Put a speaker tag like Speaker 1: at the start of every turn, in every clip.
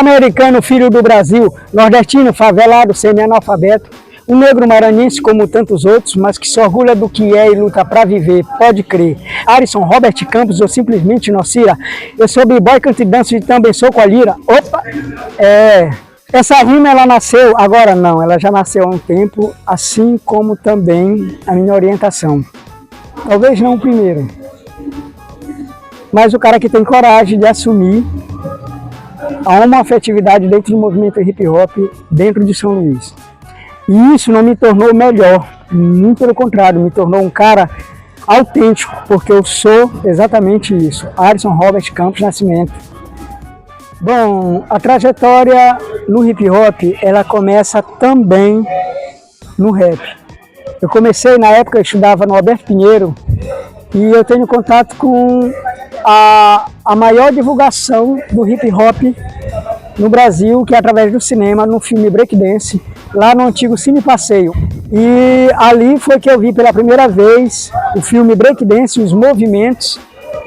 Speaker 1: Sul-americano, filho do Brasil, nordestino, favelado, semi-analfabeto, um negro maranhense como tantos outros, mas que se orgulha do que é e luta para viver, pode crer. Alisson, Robert Campos ou simplesmente Nocira, eu sou b-boy, canto e danço e também sou com a lira. Opa! Essa rima ela nasceu, agora não, ela já nasceu há um tempo, assim como também a minha orientação. Talvez não o primeiro, mas o cara que tem coragem de assumir a homoafetividade dentro do movimento hip hop dentro de São Luís. E isso não me tornou melhor, muito pelo contrário, me tornou um cara autêntico, porque eu sou exatamente isso, Alisson Robert Campos Nascimento. Bom, a trajetória no hip hop, ela começa também no rap. Eu comecei na época, eu estudava no Alberto Pinheiro, e eu tenho contato com a maior divulgação do hip hop no Brasil, que é através do cinema, no filme Breakdance, lá no antigo Cine Passeio. E ali foi que eu vi pela primeira vez o filme Breakdance, os movimentos,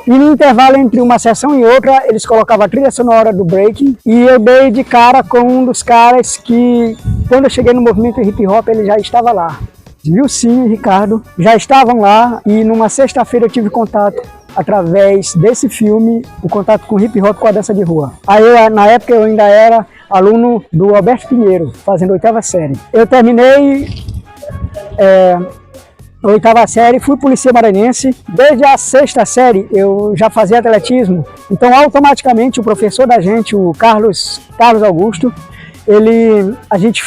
Speaker 1: e no intervalo entre uma sessão e outra, eles colocavam a trilha sonora do breaking, e eu dei de cara com um dos caras que, quando eu cheguei no movimento hip hop, ele já estava lá. Vilcinho e Ricardo já estavam lá, e numa sexta-feira eu tive contato através desse filme, o contato com hip hop com a dança de rua. Aí na época eu ainda era aluno do Alberto Pinheiro, fazendo 8ª série. Eu terminei a 8ª série, fui para o Liceu Maranhense. Desde a 6ª série eu já fazia atletismo, então automaticamente o professor da gente, o Carlos Augusto, a gente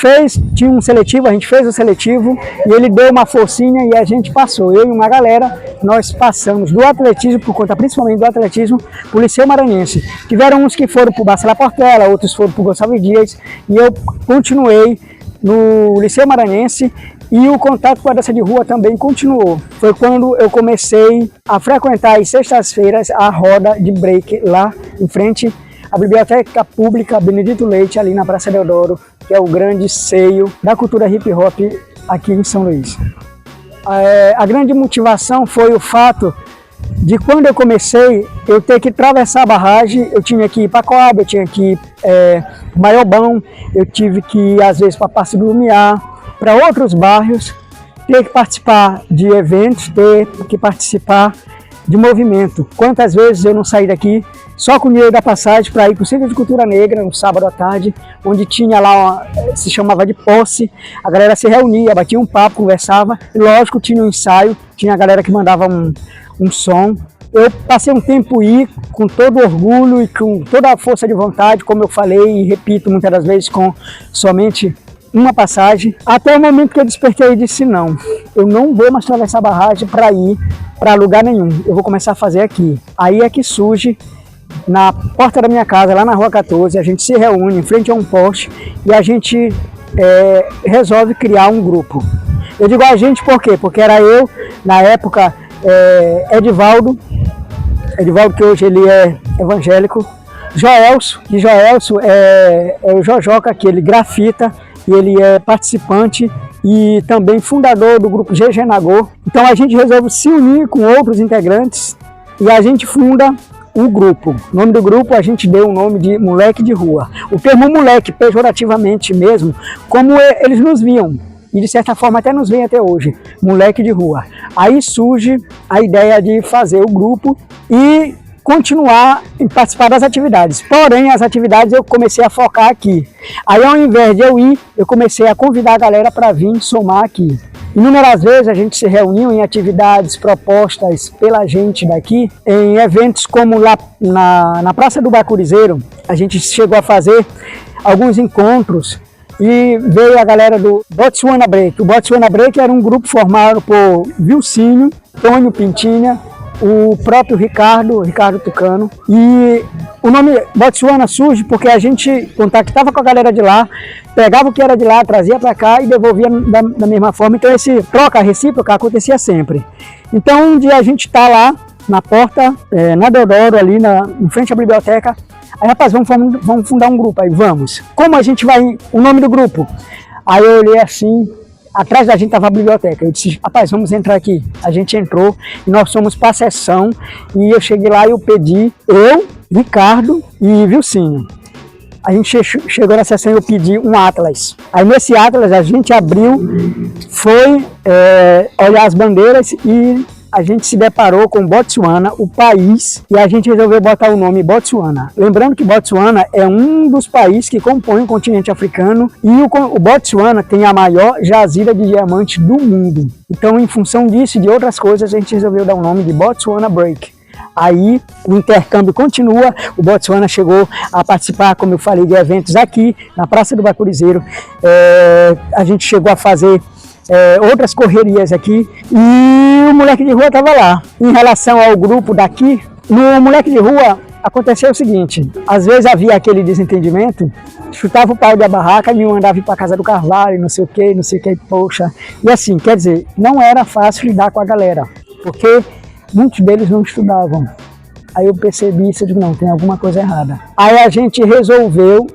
Speaker 1: tinha um seletivo, a gente fez o seletivo e ele deu uma forcinha e a gente passou. Eu e uma galera, nós passamos do atletismo, por conta principalmente do atletismo, para o Liceu Maranhense. Tiveram uns que foram para o Bacelar Portela, outros foram para o Gonçalves Dias, e eu continuei no Liceu Maranhense e o contato com a dança de rua também continuou. Foi quando eu comecei a frequentar às sextas-feiras a roda de break lá em frente a Biblioteca Pública Benedito Leite, ali na Praça Deodoro, que é o grande seio da cultura hip hop aqui em São Luís. A grande motivação foi o fato de, quando eu comecei, eu ter que atravessar a barragem. Eu tinha que ir para Coab, eu tinha que ir para Maiobão, eu tive que ir às vezes para Passo do Lumiar, para outros bairros, ter que participar de eventos, ter que participar de movimento. Quantas vezes eu não saí daqui só com o dinheiro da passagem para ir para o Centro de Cultura Negra, no sábado à tarde, onde tinha lá, se chamava de posse, a galera se reunia, batia um papo, conversava, e lógico tinha um ensaio, tinha a galera que mandava um som. Eu passei um tempo aí com todo orgulho e com toda a força de vontade, como eu falei e repito muitas das vezes, com somente uma passagem, até o momento que eu despertei e disse: não, eu não vou mais atravessar a barragem para ir para lugar nenhum, eu vou começar a fazer aqui. Aí é que surge, na porta da minha casa, lá na Rua 14, a gente se reúne em frente a um poste e a gente resolve criar um grupo. Eu digo a gente por quê? Porque era eu, na época, Edivaldo, que hoje ele é evangélico, Joelso, que Joelso é o Jojoca, que ele grafita, e ele é participante e também fundador do grupo GG Nagô. Então a gente resolve se unir com outros integrantes e a gente funda o grupo. O nome do grupo a gente deu o nome de Moleque de Rua. O termo moleque, pejorativamente mesmo, como eles nos viam, e de certa forma até nos veem até hoje, Moleque de Rua. Aí surge a ideia de fazer o grupo e continuar em participar das atividades. Porém, as atividades eu comecei a focar aqui. Aí, ao invés de eu ir, eu comecei a convidar a galera para vir somar aqui. Inúmeras vezes a gente se reuniu em atividades propostas pela gente daqui, em eventos como lá na Praça do Bacurizeiro. A gente chegou a fazer alguns encontros e veio a galera do Botswana Break. O Botswana Break era um grupo formado por Vilcinho, Tônio Pintinha, o próprio Ricardo Tucano. E o nome Botswana surge porque a gente contactava com a galera de lá, pegava o que era de lá, trazia para cá e devolvia da mesma forma. Então esse troca recíproca acontecia sempre. Então um dia a gente está lá na porta, na Deodoro, ali em frente à biblioteca. Aí, rapaz, vamos fundar um grupo. Aí, vamos. Como a gente vai... O nome do grupo? Aí eu olhei assim, atrás da gente estava a biblioteca. Eu disse: rapaz, vamos entrar aqui. A gente entrou e nós fomos para a sessão. E eu cheguei lá e eu pedi, eu, Ricardo e Vilcinho. a gente chegou na sessão e eu pedi um atlas. Aí nesse atlas a gente abriu, foi olhar as bandeiras e a gente se deparou com Botsuana, o país, e a gente resolveu botar o nome Botsuana. Lembrando que Botsuana é um dos países que compõem o continente africano e o Botsuana tem a maior jazida de diamantes do mundo. Então, em função disso e de outras coisas, a gente resolveu dar o nome de Botsuana Break. Aí o intercâmbio continua, o Botsuana chegou a participar, como eu falei, de eventos aqui na Praça do Bacurizeiro. A gente chegou a fazer outras correrias aqui e o Moleque de Rua estava lá. Em relação ao grupo daqui, no Moleque de Rua aconteceu o seguinte, às vezes havia aquele desentendimento, chutava o pau da barraca e um andava para casa do Carvalho, não sei o que, poxa. E assim, quer dizer, não era fácil lidar com a galera, porque muitos deles não estudavam. Aí eu percebi isso, eu digo, não, tem alguma coisa errada. Aí a gente resolveu,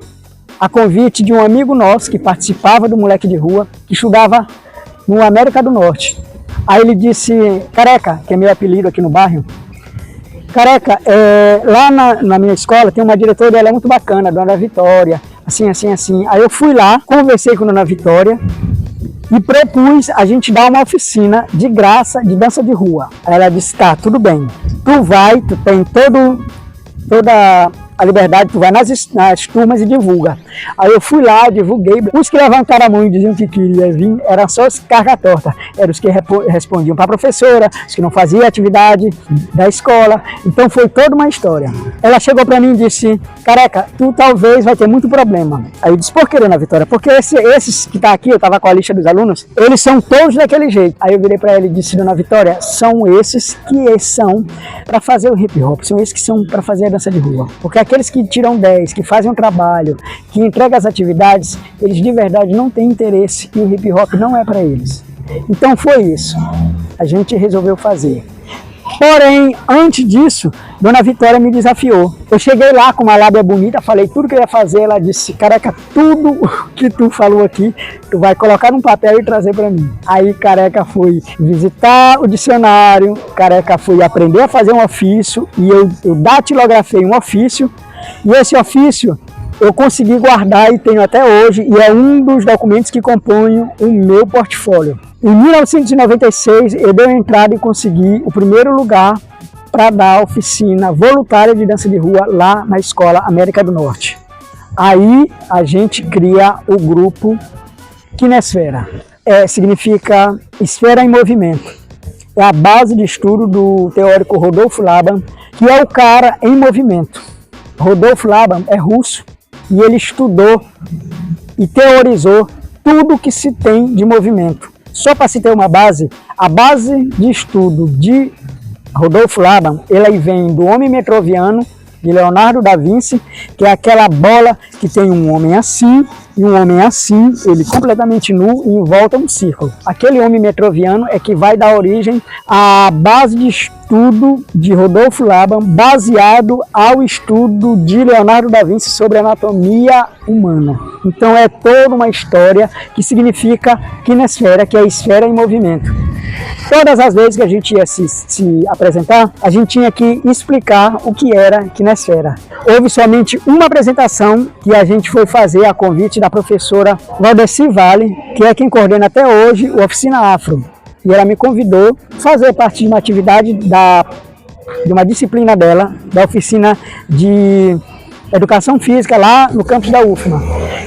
Speaker 1: a convite de um amigo nosso que participava do Moleque de Rua, que estudava no América do Norte. Aí ele disse, Careca, que é meu apelido aqui no bairro, Careca, lá na minha escola tem uma diretora, ela é muito bacana, Dona Vitória, assim. Aí eu fui lá, conversei com a Dona Vitória e propus a gente dar uma oficina de graça de dança de rua. Aí ela disse, tá, tudo bem, tu tem toda a liberdade, tu vai nas turmas e divulga. Aí eu fui lá, divulguei. Os que levantaram a mão e diziam que queria vir, eram só os carga torta. Eram os que respondiam para a professora, os que não faziam atividade da escola. Então foi toda uma história. Ela chegou para mim e disse, Careca, tu talvez vai ter muito problema. Aí eu disse, por que, Dona Vitória? Porque esses que tá aqui, eu estava com a lista dos alunos, eles são todos daquele jeito. Aí eu virei para ela e disse, Dona Vitória, são esses que são para fazer o hip hop, são esses que são para fazer a dança de rua. Porque aqueles que tiram 10, que fazem um trabalho, que entregam as atividades, eles de verdade não têm interesse e o hip hop não é para eles. Então foi isso, a gente resolveu fazer. Porém, antes disso, Dona Vitória me desafiou. Eu cheguei lá com uma lábia bonita, falei tudo que eu ia fazer, ela disse, Careca, tudo o que tu falou aqui, tu vai colocar num papel e trazer para mim. Aí Careca foi visitar o dicionário, Careca foi aprender a fazer um ofício, e eu datilografei um ofício, e esse ofício eu consegui guardar e tenho até hoje, e é um dos documentos que compõem o meu portfólio. Em 1996, eu dei entrada e consegui o primeiro lugar para dar oficina voluntária de dança de rua lá na Escola América do Norte. Aí a gente cria o grupo Kinesfera. Significa esfera em movimento. É a base de estudo do teórico Rodolfo Laban, que é o cara em movimento. Rodolfo Laban é russo e ele estudou e teorizou tudo que se tem de movimento. Só para se ter uma base, a base de estudo de Rodolfo Laban, ela vem do Homem Metroviano, de Leonardo da Vinci, que é aquela bola que tem um homem assim e um homem assim, ele completamente nu e em volta um círculo. Aquele homem metroviano é que vai dar origem à base de estudo de Rodolfo Laban, baseado ao estudo de Leonardo da Vinci sobre a anatomia humana. Então é toda uma história que significa kinesfera, que é a esfera em movimento. Todas as vezes que a gente ia se apresentar, a gente tinha que explicar o que era kinesfera. Houve somente uma apresentação que a gente foi fazer a convite da professora Valdeci Vale, que é quem coordena até hoje o Oficina Afro. E ela me convidou a fazer parte de uma atividade de uma disciplina dela, da oficina de Educação Física lá no campus da UFMA.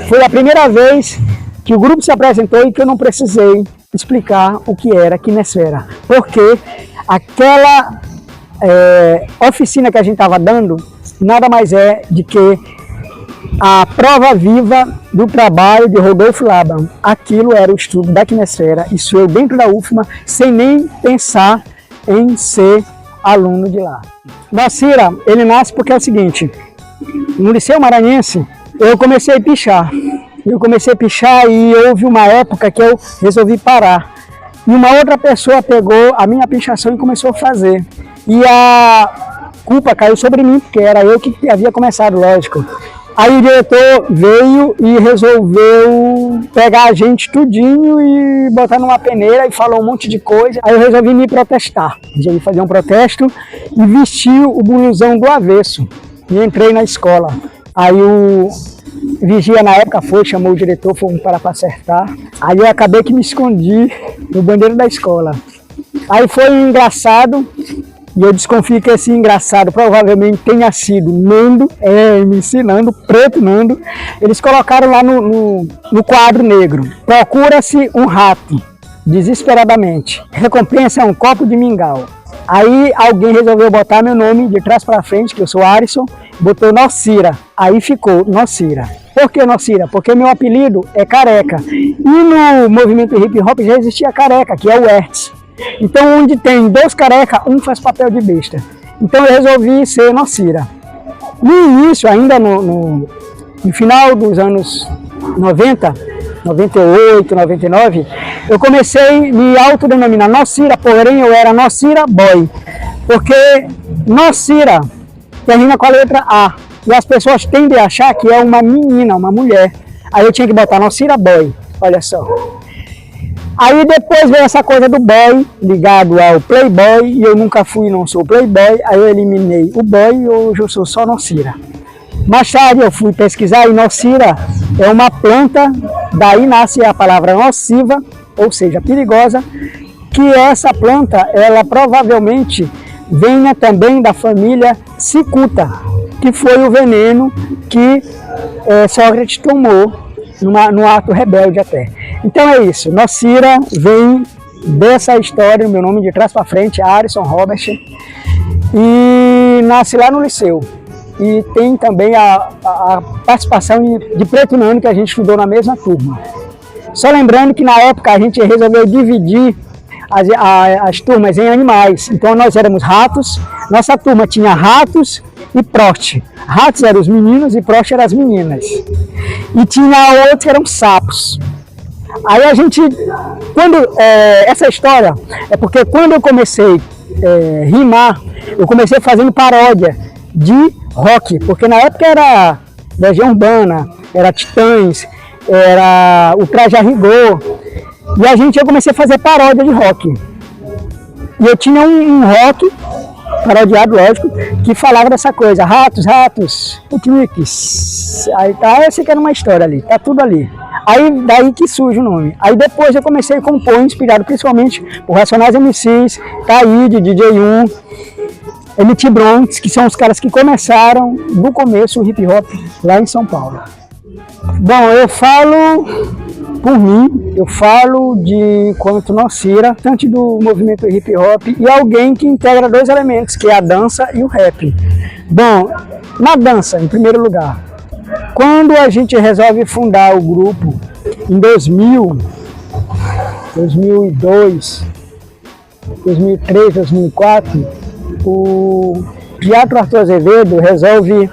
Speaker 1: Foi a primeira vez que o grupo se apresentou e que eu não precisei explicar o que era kinesfera, porque aquela oficina que a gente estava dando nada mais é de que a prova viva do trabalho de Rodolfo Laban. Aquilo era o estudo da kinesfera, isso eu dentro da UFMA, sem nem pensar em ser aluno de lá. Vacira, ele nasce porque é o seguinte, no Liceu Maranhense eu comecei a pichar. E houve uma época que eu resolvi parar. E uma outra pessoa pegou a minha pichação e começou a fazer. E a culpa caiu sobre mim, porque era eu que havia começado, lógico. Aí o diretor veio e resolveu pegar a gente tudinho e botar numa peneira e falou um monte de coisa. Aí eu resolvi me protestar. Resolvi fazer um protesto e vestir o blusão do avesso. E entrei na escola. Aí vigia na época foi, chamou o diretor, fomos para acertar. Aí eu acabei que me escondi no banheiro da escola. Aí foi engraçado, e eu desconfio que esse engraçado provavelmente tenha sido Nando, me ensinando, preto Nando. Eles colocaram lá no quadro negro: procura-se um rato, desesperadamente. Recompensa é um copo de mingau. Aí alguém resolveu botar meu nome de trás para frente, que eu sou Arisson, botou Nocira. Aí ficou Nocira. Por que Nocira? Porque meu apelido é Careca. E no movimento hip hop já existia Careca, que é o Hertz. Então onde tem dois careca, um faz papel de besta. Então eu resolvi ser Nocira. No início, ainda no final dos anos 90, 98, 99, eu comecei a me autodenominar Nocira, porém eu era Nocira Boy. Porque Nocira termina com a letra A. E as pessoas tendem a achar que é uma menina, uma mulher. Aí eu tinha que botar Nocira Boy, olha só. Aí depois veio essa coisa do boy, ligado ao playboy, e eu nunca fui, não sou playboy, aí eu eliminei o boy e hoje eu sou só Nocira. Mais tarde eu fui pesquisar e Nocira é uma planta, daí nasce a palavra nociva, ou seja, perigosa, que essa planta, ela provavelmente venha também da família cicuta, que foi o veneno que Sócrates tomou no ato rebelde até. Então é isso, Nocira vem dessa história, meu nome de trás para frente, Arisson Robert, e nasce lá no Liceu. E tem também a participação de Preto Nando, que a gente estudou na mesma turma. Só lembrando que na época a gente resolveu dividir as turmas em animais. Então nós éramos ratos, nossa turma tinha ratos e proste. Ratos eram os meninos e proste eram as meninas. E tinha outros que eram sapos. Aí a gente, essa história é porque quando eu comecei a rimar, eu comecei fazendo paródia de rock, porque na época era Legião Urbana, era Titãs, era o Traje a Rigor, e eu comecei a fazer paródia de rock. E eu tinha um rock parodiado, lógico, que falava dessa coisa: ratos, piqueniques. Aí tá, eu sei que era uma história ali, tá tudo ali. Aí daí que surge o nome. Aí depois eu comecei a compor, inspirado principalmente por Racionais MCs, Taíde, DJ1, MT Bronx, que são os caras que começaram do começo o hip hop lá em São Paulo. Bom, eu falo por mim, eu falo de enquanto Nocira, tanto do movimento hip hop e alguém que integra dois elementos, que é a dança e o rap. Bom, na dança, em primeiro lugar, quando a gente resolve fundar o grupo em 2000, 2002, 2003, 2004, o Teatro Arthur Azevedo resolve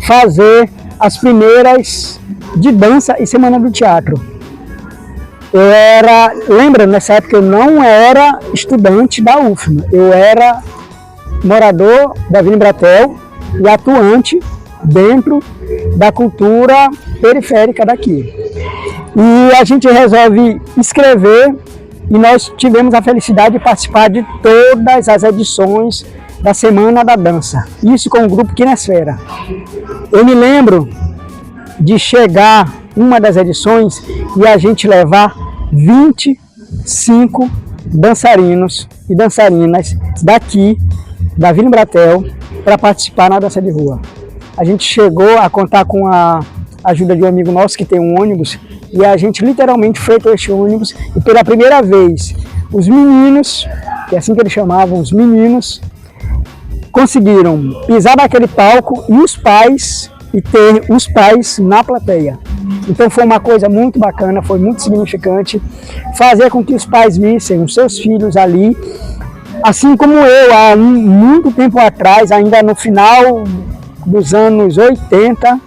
Speaker 1: fazer as primeiras de dança e Semana do Teatro. Lembra, nessa época eu não era estudante da UFMA, eu era morador da Vila Embratel e atuante dentro da cultura periférica daqui. E a gente resolve escrever e nós tivemos a felicidade de participar de todas as edições da Semana da Dança. Isso com o grupo Quinesfera. Eu me lembro de chegar uma das edições e a gente levar 25 dançarinos e dançarinas daqui, da Vila Embratel, para participar na dança de rua. A gente chegou a contar com a ajuda de um amigo nosso que tem um ônibus e a gente literalmente fretou este ônibus e pela primeira vez os meninos, que é assim que eles chamavam, os meninos, conseguiram pisar naquele palco e os pais, e ter os pais na plateia. Então foi uma coisa muito bacana, foi muito significante fazer com que os pais vissem os seus filhos ali, assim como eu, há muito tempo atrás, ainda no final dos anos 80,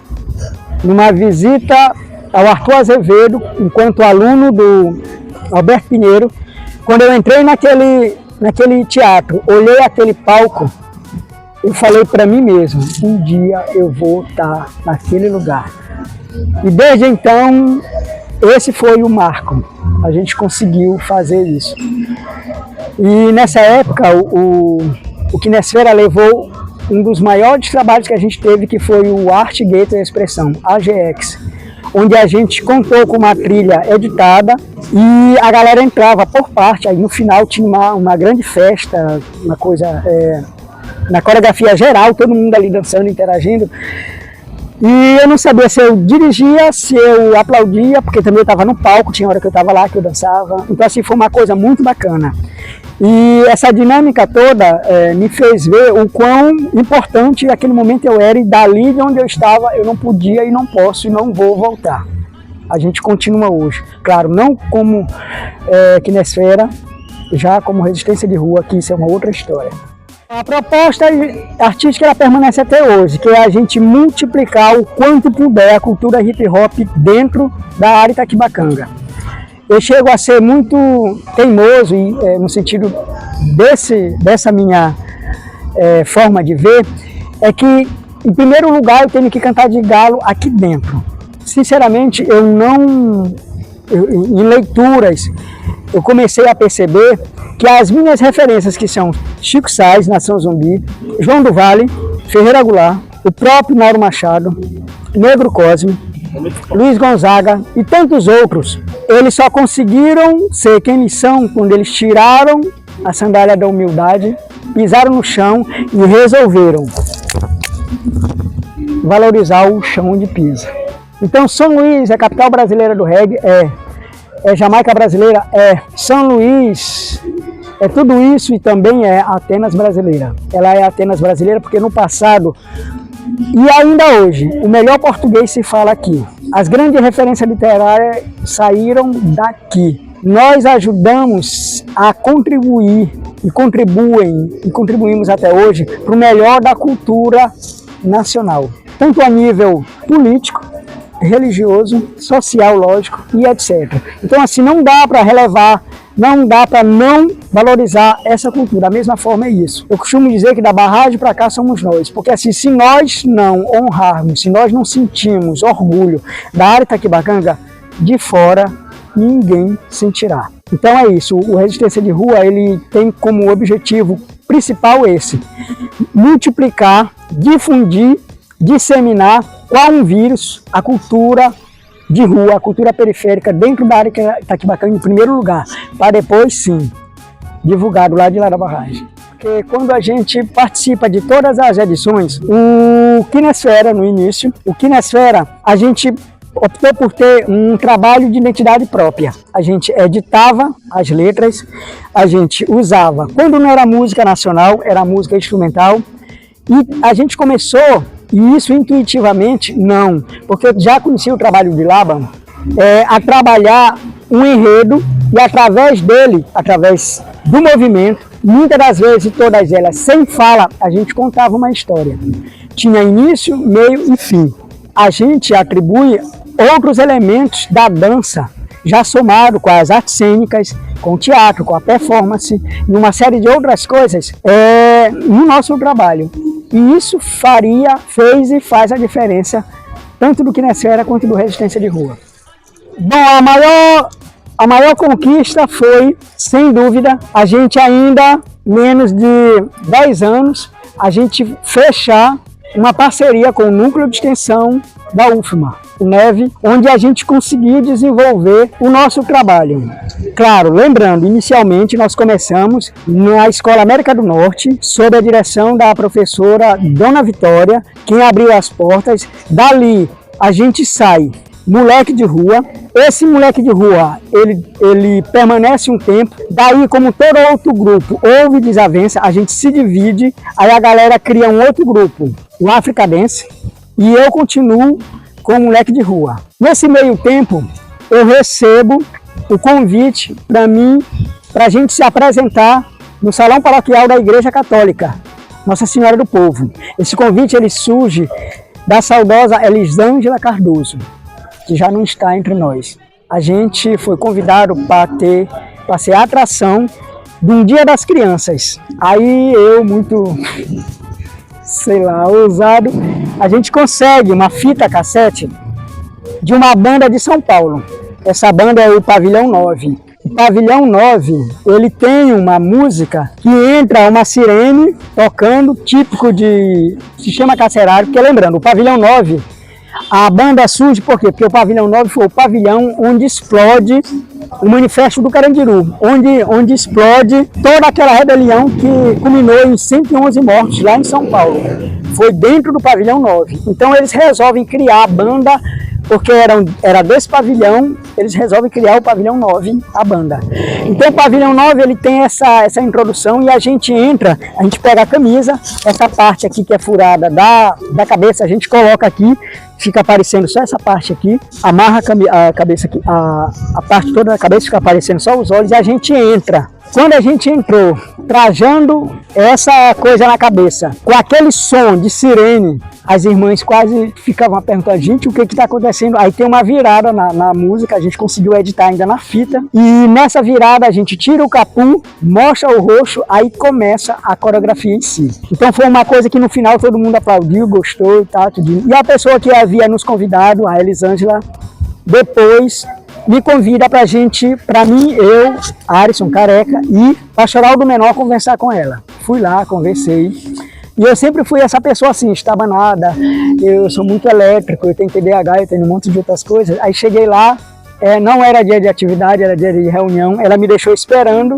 Speaker 1: numa visita ao Arthur Azevedo, enquanto aluno do Alberto Pinheiro, quando eu entrei naquele teatro, olhei aquele palco, eu falei para mim mesmo, um dia eu vou estar naquele lugar. E desde então, esse foi o marco, a gente conseguiu fazer isso. E nessa época, o Quinesfera levou um dos maiores trabalhos que a gente teve, que foi o Arte Gateway Expressão, AGX, onde a gente contou com uma trilha editada e a galera entrava por parte, aí no final tinha uma grande festa, uma coisa, na coreografia geral, todo mundo ali dançando, interagindo. E eu não sabia se eu dirigia, se eu aplaudia, porque também eu estava no palco, tinha hora que eu estava lá, que eu dançava. Então assim, foi uma coisa muito bacana. E essa dinâmica toda me fez ver o quão importante naquele momento eu era, e dali de onde eu estava eu não podia e não posso e não vou voltar. A gente continua hoje. Claro, não como Quinesfera, já como Resistência de Rua, que isso é uma outra história. A proposta artística ela permanece até hoje, que é a gente multiplicar o quanto puder a cultura hip hop dentro da área Itaquibacanga. Eu chego a ser muito teimoso no sentido dessa minha forma de ver, é que em primeiro lugar eu tenho que cantar de galo aqui dentro. Sinceramente, em leituras, eu comecei a perceber que as minhas referências, que são Chico Sainz, Nação Zumbi, João do Vale, Ferreira Goulart, o próprio Mauro Machado, Negro Cosme, Luiz Gonzaga e tantos outros, eles só conseguiram ser quem eles são quando eles tiraram a sandália da humildade, pisaram no chão e resolveram valorizar o chão onde pisa. Então São Luís é a capital brasileira do reggae, é Jamaica brasileira, São Luís é tudo isso e também é Atenas brasileira. Ela é Atenas brasileira porque no passado e ainda hoje o melhor português se fala aqui. As grandes referências literárias saíram daqui. Nós ajudamos a contribuir e contribuímos até hoje para o melhor da cultura nacional, tanto a nível político, religioso, social, lógico e etc. Então assim, não dá para relevar, não dá para não valorizar essa cultura. Da mesma forma é isso. Eu costumo dizer que da barragem para cá somos nós, porque assim, se nós não honrarmos, se nós não sentimos orgulho da área Itaquibacanga, de fora ninguém sentirá. Então é isso, o Resistência de Rua ele tem como objetivo principal esse: multiplicar, difundir, disseminar qual um vírus a cultura de rua, a cultura periférica dentro da área Itaquibacanga em primeiro lugar, para depois sim divulgar do lado de lá da barragem. Porque quando a gente participa de todas as edições, o Quinesfera no início, a gente optou por ter um trabalho de identidade própria. A gente editava as letras, a gente usava, quando não era música nacional, era música instrumental, e a gente começou, e isso intuitivamente, não, porque eu já conhecia o trabalho de Laban, a trabalhar um enredo e através dele, através do movimento, muitas das vezes, todas elas sem fala, a gente contava uma história. Tinha início, meio e fim. A gente atribui outros elementos da dança, já somado com as artes cênicas, com o teatro, com a performance e uma série de outras coisas no nosso trabalho. E isso fez e faz a diferença tanto do Quinesfera quanto do Resistência de Rua. Bom, a maior conquista foi, sem dúvida, a gente ainda, menos de 10 anos, a gente fechar uma parceria com o Núcleo de Extensão da UFMA, o NEV, onde a gente conseguiu desenvolver o nosso trabalho. Claro, lembrando, inicialmente nós começamos na Escola América do Norte, sob a direção da professora Dona Vitória, quem abriu as portas. Dali a gente sai moleque de rua. Esse moleque de rua, ele permanece um tempo. Daí, como todo outro grupo, houve desavença, a gente se divide, aí a galera cria um outro grupo, o Africa Dance, e eu continuo com o moleque de rua. Nesse meio tempo, eu recebo o convite para mim, para a gente se apresentar no Salão Paroquial da Igreja Católica, Nossa Senhora do Povo. Esse convite ele surge da saudosa Elisângela Cardoso, que já não está entre nós. A gente foi convidado para ser a atração de um Dia das Crianças. Aí eu, muito, sei lá, ousado, a gente consegue uma fita cassete de uma banda de São Paulo. Essa banda é o Pavilhão 9. O pavilhão 9, ele tem uma música que entra uma sirene tocando, típico de sistema carcerário, porque lembrando, o pavilhão 9, a banda surge por quê? Porque o pavilhão 9 foi o pavilhão onde explode o Manifesto do Carandiru, onde explode toda aquela rebelião que culminou em 111 mortos lá em São Paulo. Foi dentro do pavilhão 9. Então eles resolvem criar a banda, porque era desse pavilhão, eles resolvem criar o pavilhão 9, a banda. Então o pavilhão 9 ele tem essa introdução e a gente entra, a gente pega a camisa, essa parte aqui que é furada da cabeça, a gente coloca aqui, fica aparecendo só essa parte aqui, amarra a cabeça aqui, a parte toda da cabeça fica aparecendo só os olhos e a gente entra. Quando a gente entrou, trajando essa coisa na cabeça, com aquele som de sirene, as irmãs quase ficavam perguntando, gente, o que está acontecendo? Aí tem uma virada na música, a gente conseguiu editar ainda na fita, e nessa virada a gente tira o capuz, mostra o rosto, aí começa a coreografia em si. Então foi uma coisa que no final todo mundo aplaudiu, gostou e tal, tudo. E a pessoa que havia nos convidado, a Elisângela, depois me convida pra mim, eu, Arisson Careca e Pastoral do Menor conversar com ela. Fui lá, conversei. E eu sempre fui essa pessoa assim, estabanada, eu sou muito elétrico, eu tenho TDAH, eu tenho um monte de outras coisas. Aí cheguei lá, não era dia de atividade, era dia de reunião, ela me deixou esperando,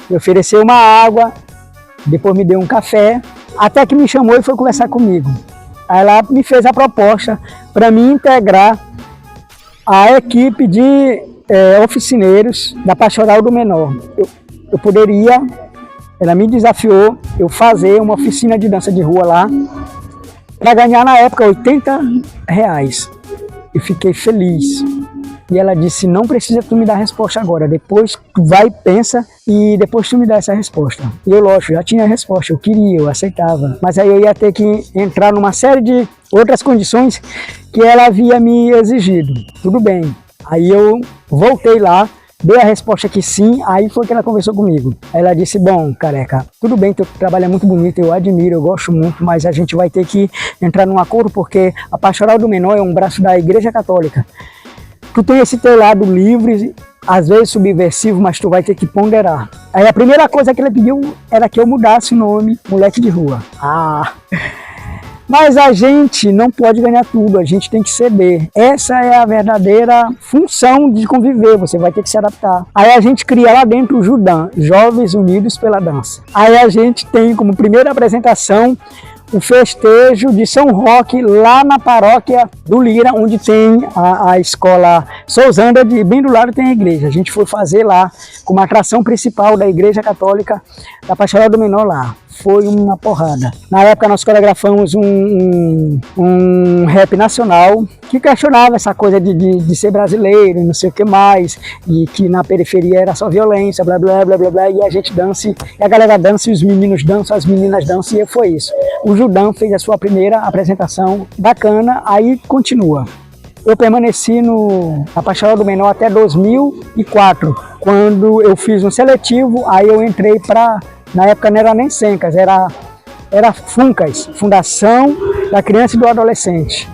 Speaker 1: me ofereceu uma água, depois me deu um café, até que me chamou e foi conversar comigo. Aí ela me fez a proposta para me integrar a equipe de oficineiros da Pastoral do Menor. Eu poderia, ela me desafiou, eu fazer uma oficina de dança de rua lá, para ganhar na época R$80. Eu fiquei feliz. E ela disse, não precisa tu me dar a resposta agora, depois tu vai, pensa e depois tu me dá essa resposta. E eu, lógico, já tinha a resposta, eu queria, eu aceitava. Mas aí eu ia ter que entrar numa série de outras condições que ela havia me exigido. Tudo bem. Aí eu voltei lá, dei a resposta que sim, aí foi que ela conversou comigo. Aí ela disse, bom, Careca, tudo bem, teu trabalho é muito bonito, eu admiro, eu gosto muito, mas a gente vai ter que entrar num acordo porque a Pastoral do Menor é um braço da Igreja Católica. Tu tem esse teu lado livre, às vezes subversivo, mas tu vai ter que ponderar. Aí a primeira coisa que ele pediu era que eu mudasse o nome Moleque de Rua. Mas a gente não pode ganhar tudo, a gente tem que ceder. Essa é a verdadeira função de conviver, você vai ter que se adaptar. Aí a gente cria lá dentro o Judã, Jovens Unidos pela Dança. Aí a gente tem como primeira apresentação o festejo de São Roque, lá na paróquia do Lira, onde tem a escola Sousanda, bem do lado tem a igreja. A gente foi fazer lá, como atração principal da Igreja Católica, da Pastoral do Menor lá. Foi uma porrada. Na época nós coreografamos um rap nacional que questionava essa coisa de ser brasileiro e não sei o que mais, e que na periferia era só violência, blá blá blá blá blá, e a gente dança, e a galera dança, e os meninos dançam, as meninas dançam, e foi isso. O Judão fez a sua primeira apresentação bacana, aí continua. Eu permaneci na Pastoral do Menor até 2004, quando eu fiz um seletivo, aí eu entrei para, na época não era nem Sencas, era FUNCAS, Fundação da Criança e do Adolescente,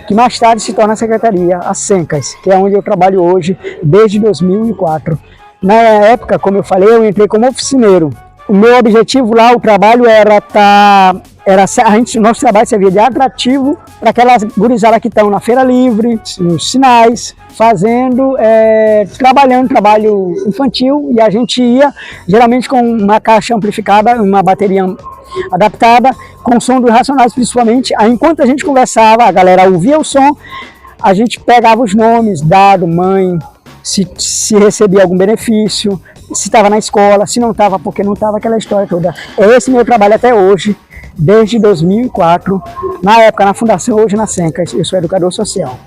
Speaker 1: que mais tarde se torna a Secretaria, a Sencas, que é onde eu trabalho hoje desde 2004. Na época, como eu falei, eu entrei como oficineiro. O meu objetivo lá, o trabalho nosso trabalho servia de atrativo para aquelas gurizadas que estão na Feira Livre, nos sinais, trabalhando trabalho infantil, e a gente ia geralmente com uma caixa amplificada, uma bateria adaptada, com o som dos Racionais principalmente. Aí, enquanto a gente conversava, a galera ouvia o som, a gente pegava os nomes, dado, mãe, se recebia algum benefício, se estava na escola, se não estava, porque não estava, aquela história toda. É esse meu trabalho até hoje, desde 2004, na época na Fundação, hoje na Sencas. Eu sou educador social.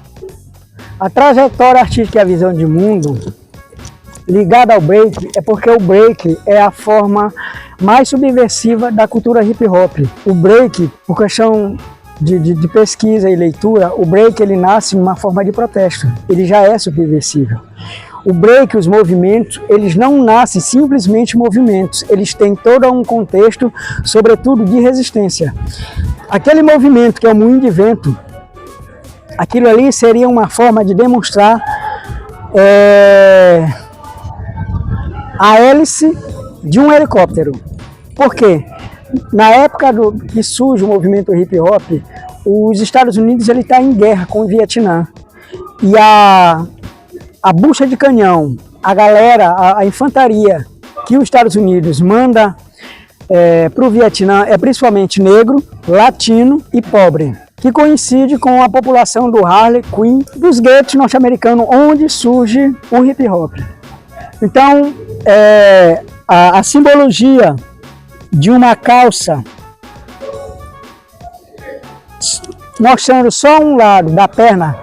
Speaker 1: A trajetória artística e a visão de mundo ligada ao break é porque o break é a forma mais subversiva da cultura hip hop. O break, por questão de pesquisa e leitura, o break ele nasce em uma forma de protesto, ele já é subversivo. O break, os movimentos, eles não nascem simplesmente movimentos, eles têm todo um contexto, sobretudo de resistência. Aquele movimento que é o moinho de vento, aquilo ali seria uma forma de demonstrar a hélice de um helicóptero. Por quê? Na época que surge o movimento hip hop, os Estados Unidos está em guerra com o Vietnã. E a bucha de canhão, a galera, a infantaria que os Estados Unidos manda para o Vietnã é principalmente negro, latino e pobre, que coincide com a população do Harlem Quinn, dos guetos norte-americanos, onde surge o hip hop. Então, a simbologia de uma calça mostrando só um lado da perna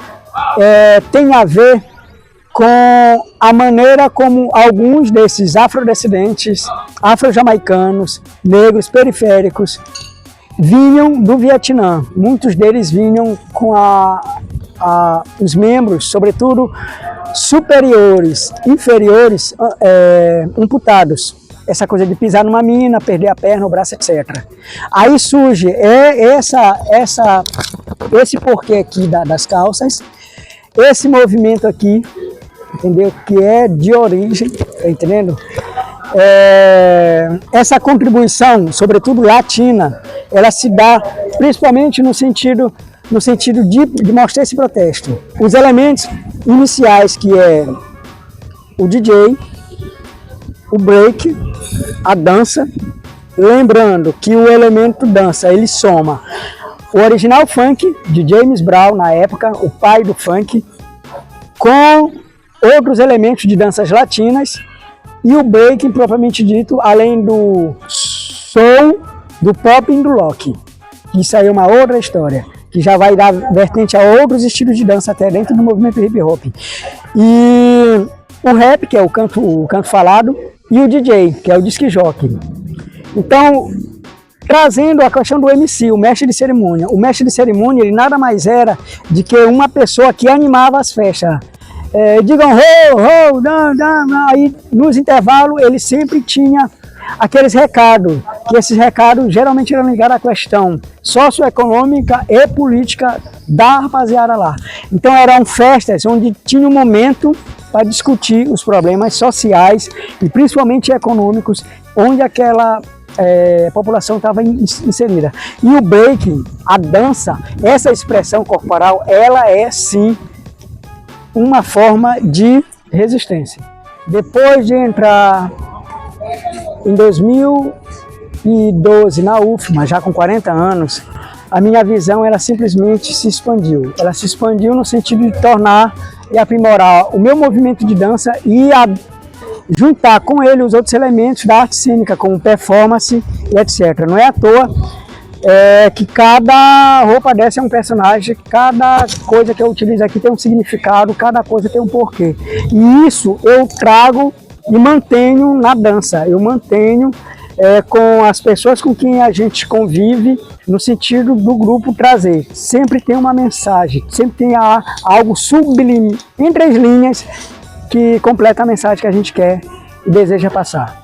Speaker 1: tem a ver com a maneira como alguns desses afrodescendentes, afro-jamaicanos, negros, periféricos, vinham do Vietnã. Muitos deles vinham com os membros, sobretudo superiores, inferiores, amputados. Essa coisa de pisar numa mina, perder a perna, o braço, etc. Aí surge esse porquê aqui das calças, esse movimento aqui, entendeu? Que é de origem, tá entendendo? Essa contribuição, sobretudo latina, ela se dá principalmente no sentido de mostrar esse protesto. Os elementos iniciais, que é o DJ, o break, a dança, lembrando que o elemento dança, ele soma o original funk de James Brown, na época, o pai do funk, com outros elementos de danças latinas e o break, propriamente dito, além do soul, do pop e do rock. Isso aí é uma outra história, que já vai dar vertente a outros estilos de dança até dentro do movimento hip hop. E o rap, que é o canto falado, e o DJ, que é o disc jockey. Então, trazendo a questão do MC, o mestre de cerimônia. O mestre de cerimônia, ele nada mais era de que uma pessoa que animava as festas. Digam ho, ho, dan, dan. Aí nos intervalos ele sempre tinha aqueles recados, que esses recados geralmente eram ligados à questão socioeconômica e política da rapaziada lá. Então eram festas onde tinha um momento para discutir os problemas sociais e principalmente econômicos, onde aquela população estava inserida. E o break, a dança, essa expressão corporal, ela é sim uma forma de resistência. Depois de entrar em 2012 na UFMA, já com 40 anos, a minha visão ela simplesmente se expandiu. Ela se expandiu no sentido de tornar e aprimorar o meu movimento de dança e juntar com ele os outros elementos da arte cênica, como performance e etc. Não é à toa que cada roupa dessa é um personagem, cada coisa que eu utilizo aqui tem um significado, cada coisa tem um porquê. E isso eu trago e mantenho na dança, eu mantenho com as pessoas com quem a gente convive, no sentido do grupo trazer. Sempre tem uma mensagem, sempre tem algo sublime, entre as linhas, que completa a mensagem que a gente quer e deseja passar.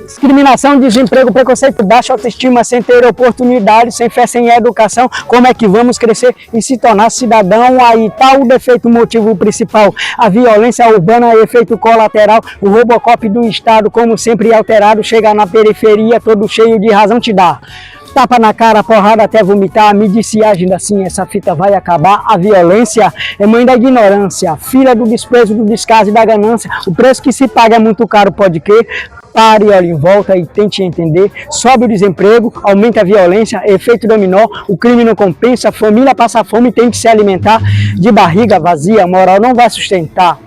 Speaker 1: Discriminação, desemprego, preconceito, baixa autoestima, sem ter oportunidade, sem fé, sem educação, como é que vamos crescer e se tornar cidadão? Aí tá o defeito, o motivo principal, a violência urbana, efeito colateral, o Robocop do Estado, como sempre alterado, chega na periferia, todo cheio de razão te dá. Tapa na cara, porrada até vomitar, me disse agindo assim, essa fita vai acabar. A violência é mãe da ignorância, filha do desprezo, do descaso e da ganância. O preço que se paga é muito caro, pode crer. Pare, olhe em volta e tente entender. Sobe o desemprego, aumenta a violência, efeito dominó, o crime não compensa, a família passa fome e tem que se alimentar. De barriga vazia, a moral não vai sustentar.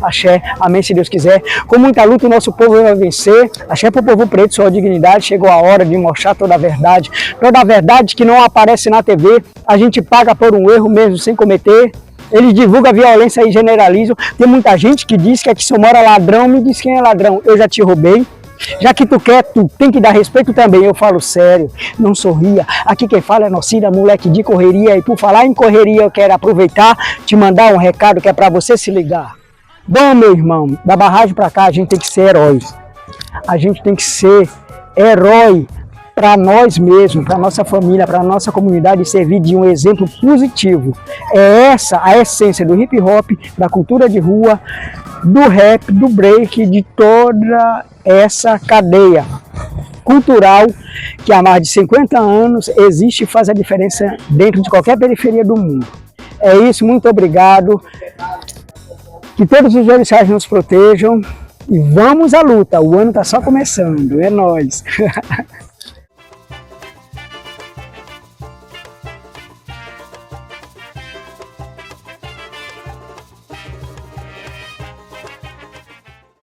Speaker 1: Axé, amém se Deus quiser. Com muita luta o nosso povo vai vencer. Axé pro povo preto, sua dignidade. Chegou a hora de mostrar toda a verdade. Toda a verdade que não aparece na TV. A gente paga por um erro mesmo sem cometer. Eles divulgam a violência e generalizam. Tem muita gente que diz que aqui só mora ladrão. Me diz quem é ladrão. Eu já te roubei. Já que tu quer, tu tem que dar respeito também. Eu falo sério, não sorria. Aqui quem fala é Nocida, moleque de correria. E por falar em correria, eu quero aproveitar, te mandar um recado que é para você se ligar. Bom, meu irmão, da barragem para cá a gente tem que ser herói. A gente tem que ser herói para nós mesmos, para nossa família, para nossa comunidade, servir de um exemplo positivo. É essa a essência do hip hop, da cultura de rua, do rap, do break, de toda essa cadeia cultural que há mais de 50 anos existe e faz a diferença dentro de qualquer periferia do mundo. É isso, muito obrigado. Que todos os orixás nos protejam e vamos à luta. O ano está só começando, é nóis.